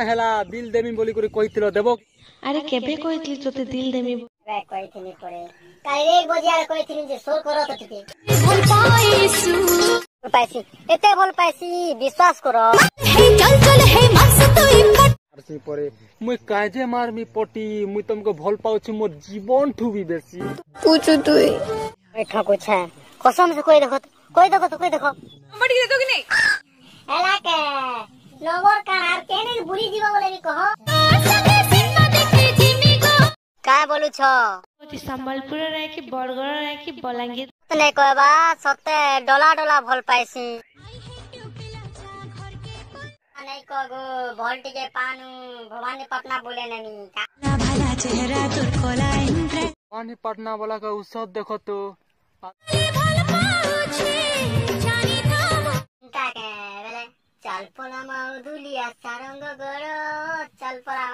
हेला दिल देमी बोली करी कहिथिलो देबो। अरे केबे कहितली तोते दिल देमी रे कहिथिनी परे काई 1 बजे कहिथिनी जे सोर करो त टिके भल पाइसु पाइसी एते भल पाइसी विश्वास करो हे चल चल हे मास तोई आरसी परे मुई काजे मार मी पटी मुई तुमको भल पाउछि मोर जीवन ठु भी बेसी पूछू तुई ए ठाकुर छे कसम से कोई देखो नंबर दे दो कि नहीं एला के नंबर का आर केने बुरी जीव बोले भी कहो का बोलू छ संबलपुर रे कि बरगड़ रे कि बलांगीर नहीं कहबा सते डोला डोला भल पाइसी नहीं कगो भल टिके पानु भवानी पटना बोले नमी ना भला चेहरा तोर कोला इंद्र भवानी पटना वाला का उत्सव देखो तो भल पाउछि जानी नाम का के बेले चल पला माउदुलिया सारंग गरो चल पला